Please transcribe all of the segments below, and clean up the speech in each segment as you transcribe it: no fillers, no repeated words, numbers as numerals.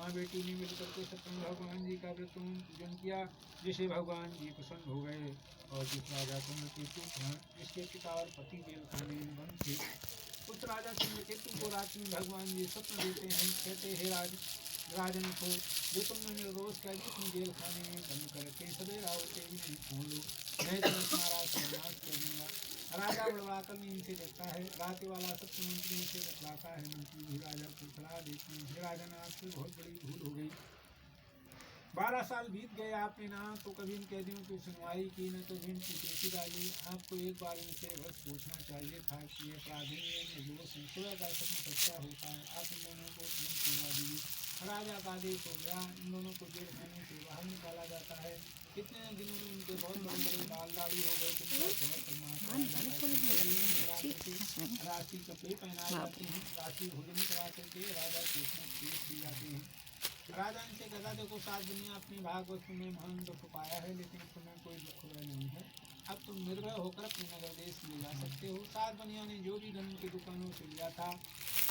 माँ बेटी ने मिलकर के सत्यम भगवान जी का व्रत पूजन किया, जिसे भगवान जी प्रसन्न हो गए। और जिस राजा चंद्रकेतु जिसके पिता और पति जेल खाने में बंद थे, उस राजा चंद्रकेतु को रात में भगवान जी स्वप्न देते हैं, कहते हैं राजन को, जो तुमने निर्दोष कैदी अपने जेल खाने में बंद करके सवेरा होते ही नहीं खोल लो, मैं तुम्हें तुम्हारा सर्वनाश कर दूंगा। राजा बड़वाकर नींद से जगता है, रात वाला सत्य मंत्रियों से बतलाता है, मंत्री भी राजा को सलाह देते हैं, राजन आपसे बहुत बड़ी भूल हो गई। 12 साल बीत गए, आपने ना तो कभी इन कैदियों की सुनवाई की, न तो इनकी पेशी डाली। आपको एक बार इनसे बस पूछना चाहिए था कि ये अपराधी निर्दोष हैं, सुबह का सपना सच्चा होता है, आप इन दोनों को तुरंत सुनवा दीजिए। राजा का आदेश हो गया, इन दोनों को जेल खाने से बाहर निकाला जाता है। कितने दिनों में उनके बहुत बड़े बड़े बाल दाढ़ी हो गए, राशि कपड़े पहनाए जाते हैं, राशि भोजन करा करके राजा पेश किए जाते हैं। राजा इनसे कहता, देखो 7 दुनिया अपनी भाग वस्तु में महान दुख पाया है, लेकिन तुम्हें कोई दुख नहीं है। अब तुम निर्भय होकर अपने नगर देश ले जा सकते हो। 7 दुनिया ने जो भी धन की दुकानों से लिया था,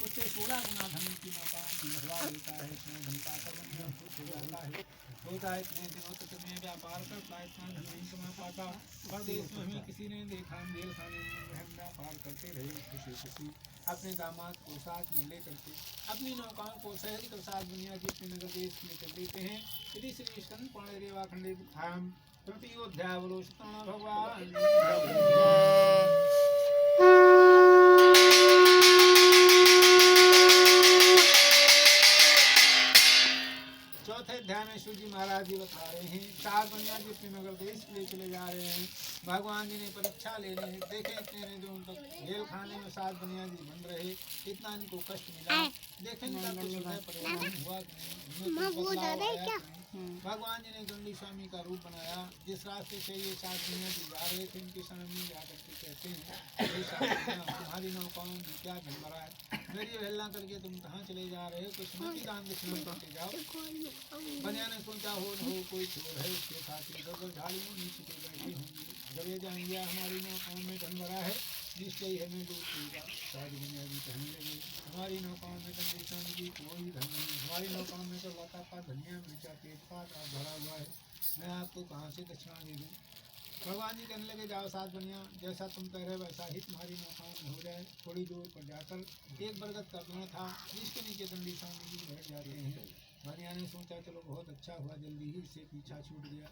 उससे 16 गुना धन की नौका बढ़वा देता है। इतना धन पाकर बनिया खुश हो जाता है, होता है इतने दिनों तक मैं व्यापार करता, इतना धन नहीं कमा पाता, और देश में हमें किसी ने देखा, जेल खाने में व्यापार करते रहे खुशी खुशी अपने दामाद को साथ में लेकर के अपनी नौकाओं को सहज कर 7 दुनिया जी अपने नगर देश में चल देते हैं। यदि श्री स्कंद पुराण रेवा खंडे धाम तृतीयोध्याय बोलो सत्यनारायण भगवान। चौथे अध्याय में शिव जी महाराज जी बता रहे हैं, 7 दुनिया जी अपने नगर देश के लिए चले जा रहे हैं। भगवान जी ने परीक्षा ले रहे हैं, देखें इतने दिनों तक जेल खाने में 7 दुनिया जी बंद रहे, कितना इनको कष्ट मिला, देखें इनका कुछ परिवर्तन हुआ कि नहीं। भगवान जी ने दंडी स्वामी का रूप बनाया, जिस रास्ते से ये 7 दुनिया जी जा रहे थे, इनके सामने जाकर के कहते हैं, तुम्हारी नौकाओं में क्या धन भरा है, मेरी अवहेलना करके तुम कहाँ चले जा रहे हो, कुछ मत दान दक्षिणा करके जाओ। बनिया ने सोचा हो न हो कोई चोर है, उसके साथ इधर झाड़ियों नीचे के बैठे होंगे, अगर ये जान गया हमारी नौकाओं में धन भरा है, निश्चय हमें लूट लेगा। 7 दुनिया जी कहने लगे, हमारी नौकाओं में दंडी स्वामी जी कोई धन नहीं, हमारी नौकाओं में तो लता पात धनिया मिर्चा तेजपात भरा हुआ है, मैं आपको कहाँ से दक्षिणा दे दूँ। भगवान जी कहने लगे, जाओ 7 दुनिया, जैसा तुम कह रहे वैसा ही तुम्हारी नौकाओं में हो जाए। थोड़ी दूर पर जाकर एक बरगद का पेड़ था, जिसके नीचे दंडी स्वामी जी बैठ जाते हैं। बनिया ने सोचा चलो बहुत अच्छा हुआ, जल्दी ही इससे पीछा छूट गया।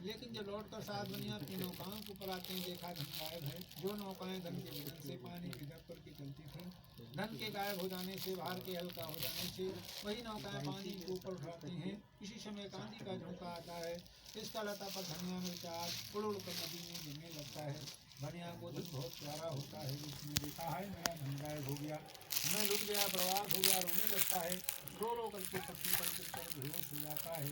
लेकिन जब लौटकर 7 दुनिया अपनी नौकाओं को पर आते हैं, देखा धन गायब है। जो नौकाएं धन के वजन से पानी में दब करके चलती थी, धन के गायब हो जाने से, भार के हल्का हो जाने से वही नौकाएं पानी के ऊपर उठाती हैं। इसी समय कांदी का झोंका आता है, इसका लता पर धनिया मिर्चा उड़ उड़ कर नदी में गिरने लगता है। बनिया को धन बहुत प्यारा होता है, उसने देखा है मेरा धन गायब हो गया, मैं लुट गया, बर्बाद हो गया, रोने लगता है, रो रो करके पत्नी पर गिरकर बेहोश हो जाता है।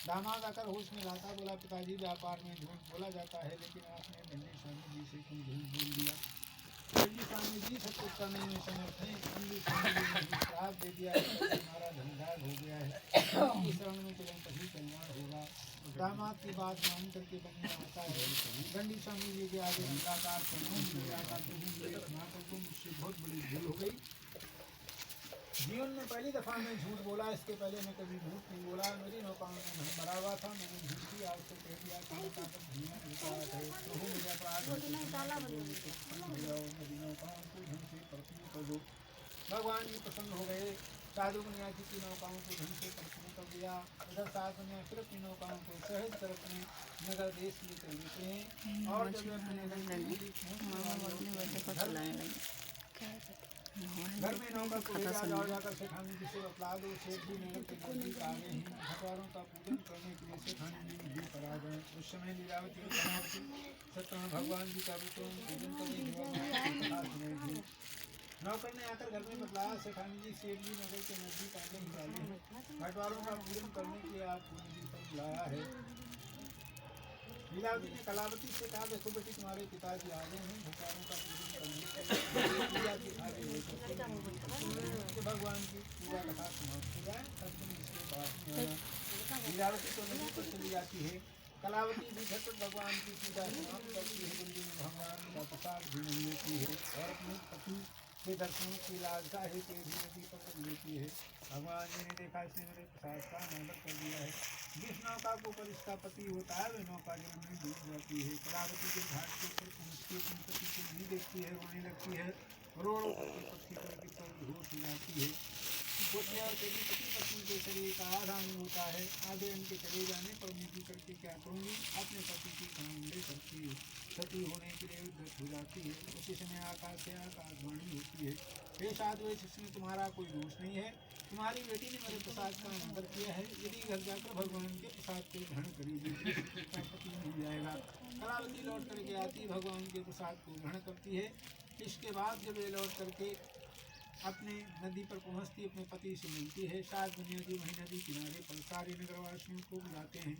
दामाद आकर होश में लाता, बोला पिताजी व्यापार में झूठ बोला जाता है, लेकिन आपने दंडी स्वामी जी से क्यों झूठ बोल दिया। दंडी स्वामी जी सब कुछ करने में समर्थ हैं, दंडी स्वामी जी ने श्राप दे दिया है, हमारा धन गायब हो गया है, इस शरण में चलें तभी कल्याण होगा। दामाद की बात मान करके बनिया आता है, दंडी स्वामी जी के आगे निराकार मुझसे बहुत बड़ी भूल हो गई, जीवन में पहली दफा मैं झूठ बोला, इसके पहले मैं कभी झूठ नहीं बोला। मेरी नौकाओं में धन भरा हुआ था, मैंने झूठ भी आपसे कह दिया कि धनिया निकला है, तो मेरा अपराध मेरी नौकाओं को धन से परतने कर दो। भगवान जी प्रसन्न हो गए, 7 दुनिया जी की नौकाओं को धन से परतने कर दिया। इधर 7 दुनिया फिर अपनी नौकाओं को सहज कर अपने नगर देश में चल देते हैं, और जब घर में नौकर को ले जाकर सेठानी जी से बतला दो, सेठ जी नगर के नजदीक आ गए हैं, भगवानों का पूजन करने के लिए सेठानी जी मंदिर पर आ गए। उस समय लीलावती सत्यनारायण भगवान जी का पूजन करने के लिए नौकर ने आकर घर में बतलाया, सेठानी जी सेठ जी नगर के नजदीक आने ही वाले हैं, भगवानों का पूजन करने के लिए आपको मंदिर पर बुलाया है। लीलावती ने कलावती से कहा, देखो बेटी तुम्हारे पिताजी आ गए हैं, भगवानों का पूजन करने के भगवान की पूजा कथा समाप्त हो जाए, तब तुम इसके पास में आना। लीलावती तो नदी पर चली जाती है, कलावती भी झटपट भगवान की पूजा समाप्त करती है, मंदिर में भगवान का प्रसाद भी नहीं लेती है, और अपने पति के दर्शनों की लालसा है कि भी नदी पर कर लेती है। भगवान जी ने देखा इसने मेरे प्रसाद का अनादर कर दिया है। जिस नौका को पर इसका पति होता है वह नौका जल में डूब जाती है। कलावती के घाट के ऊपर पहुँचती है, अपने पति को नहीं देखती है, रोने लगती है। करोड़ों पक्षी करके पर बेहोश हो जाती है। सोचने और तेरी पति पत्नी के शरीर का आधा अंग होता है। आधे अंग के चले जाने पर मैं भी करके क्या करूँगी। अपने पति की काम ले करती है, सती होने के लिए उद्धत हो जाती है। उसी समय आकाश से आकाशवाणी होती है, हे साधु इसमें तुम्हारा कोई दोष नहीं है। तुम्हारी बेटी ने मेरे प्रसाद का अनादर किया है। यदि घर जाकर भगवान के प्रसाद को ग्रहण करेगी तो पति मिल जाएगा। कलावती लौट करके आती, भगवान के प्रसाद को ग्रहण करती है। इसके बाद जब वे लौट करके अपने नदी पर पहुँचती, अपने पति से मिलती है। सात दुनिया जी वही नदी किनारे पर सारे नगरवासियों को बुलाते हैं।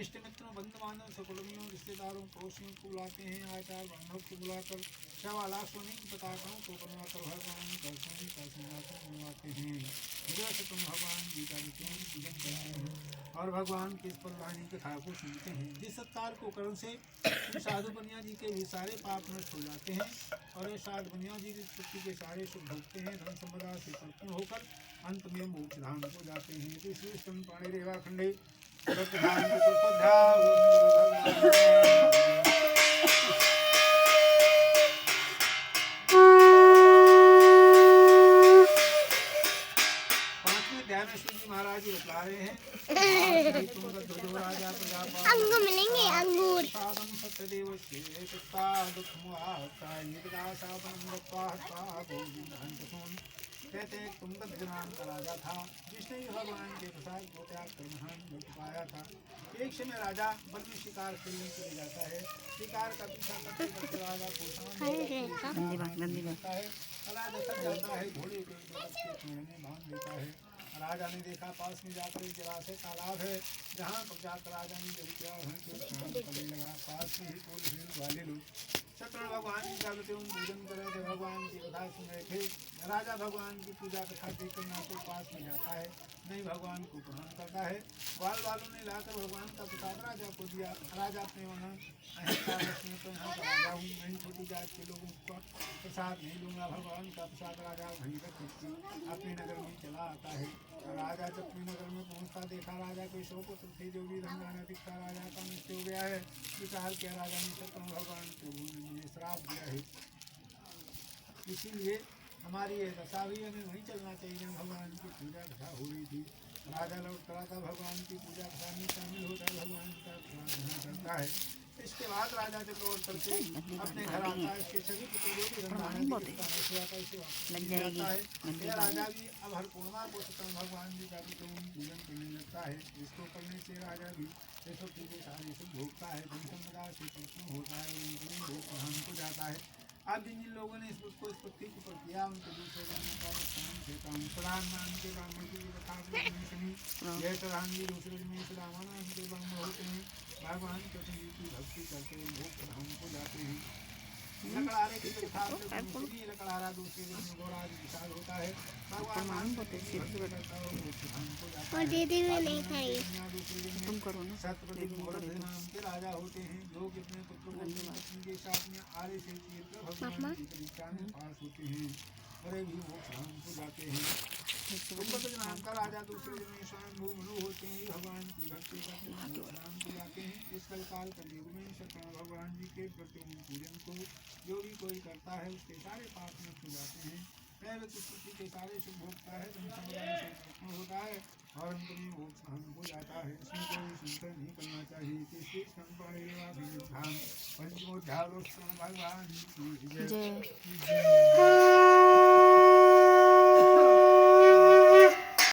इष्ट मित्रों, बंधु बांधव, सकुटुंबियों, रिश्तेदारों, पड़ोसियों को बुलाते हैं। आचार ब्राह्मणों को बुलाकर 1.25 सोने की पताकाओं को बनवाकर भगवान का सोने का सिंहासन बनवाते हैं। हृदय तुम भगवान जी का पूजन करते हैं और भगवान के इस प्रधानी कथा को सुनते हैं। जिस सत्कार को करण से साधु बनिया जी के भी सारे पाप नष्ट हो जाते हैं और ये साधु बनिया जी की पृथ्वी के सारे सुख भोगते हैं। धन संपदा से परिपूर्ण होकर अंत में मोक्ष धाम को जाते हैं। तो इसलिए स्तनपाणी रेवा खंडे महाराज जी बतला रहे हैं अंगूर मिलेंगे, अंगूर। कहते हैं तुंगद नाम का राजा था जिसने भगवान के प्रसाद को त्याग कर महान भक्त पाया था। एक समय राजा वन में शिकार खेलने के लिए जाता है। शिकार का पीछा करते करते राजा को राजा थक जाता है, घोड़े को पेड़ में बांध देता है। राजा ने देखा पास में जाकर एक जलाशय तालाब है जहाँ पर जाकर राजा ने जल किया स्नान करने लगा। पास में ही कोल वाले लोग सतरण भगवान जी का पूजन कर रहे थे, भगवान की कथा सुन रहे थे। राजा भगवान की पूजा कथा देखकर ना तो पास में जाता है नहीं भगवान को प्रणाम करता है। बाल वालों ने लाकर भगवान का प्रसाद राजा को दिया। राजा अपने वहाँ अहंकार में तो यहाँ का राजा हूँ, मैं छोटी जात के लोगों का प्रसाद नहीं लूँगा। भगवान का प्रसाद राजा वहीं रख अपने नगर में चला आता है। राजा जब अपने नगर में पहुँचता देखा राजा के 100 पुत्र थे जो भी धनगाना दिखता राजा का मृत्यु हो गया है। विचार किया राजा ने सतम भगवान को मुझे श्राप दिया है, इसीलिए हमारी ये दशा हुई, हमें वहीं चलना चाहिए जहाँ भगवान की पूजा कथा हो रही थी। राजा लौट कर आता, भगवान की पूजा कथा में शामिल होता है, भगवान का प्रार्थना करता है। इसके बाद राजा जब लौट करके अपने घर आता है, इसके सभी पुत्र जो भी धनगाना दिखता है राजा भी अब हर पूर्णिमा को सतम भगवान जी का भी पूजन करने लगता है। इसको करने से राजा भी के सारे सुख भोगता है, धन संपदा से प्रसन्न होता है और भोग प्रधान को जाता है। अब जिन जिन लोगों ने इस पृथ्वी के ऊपर किया उनको दूसरे जन्म का स्थान देता हूँ। प्रधान नाम के ब्राह्मण की कथा सुनी, यह प्रधान जी दूसरे जन्म से रामा नाम के ब्राह्मण होते हैं। भगवान कृष्ण जी की भक्ति करते हैं, भोग प्रधान को जाते हैं। लकड़ारे की कथा लकड़ारा दूसरे जन्म में गौराज विशाल होता है। भगवान और दीदी भी नहीं खाई। सत्यपति नाम के राजा होते हैं जो कि अपने पुत्रों को पत्नी के साथ में आरे से चीरकर भगवान की परीक्षा में पास होते हैं और भी वो शाम को जाते हैं। कुंभकर्ण नाम का राजा दूसरे जन्म में स्वयंभू मनु होते हैं, भगवान की भक्ति करते हैं, शाम को जाते हैं। इस कलकाल कलयुग में सत्यनारायण भगवान जी के प्रति पूजन को जो भी कोई करता है उसके सारे पाप नष्ट हो जाते हैं। वह व्यक्ति पृथ्वी के सारे सुख भोगता है, धन संपदा से प्रसन्न होता है और अंत में वो शाम हो जाता है। इसमें कोई चिंता नहीं करना चाहिए। किसी संपन्न पंचमोध्याय भगवान की जय।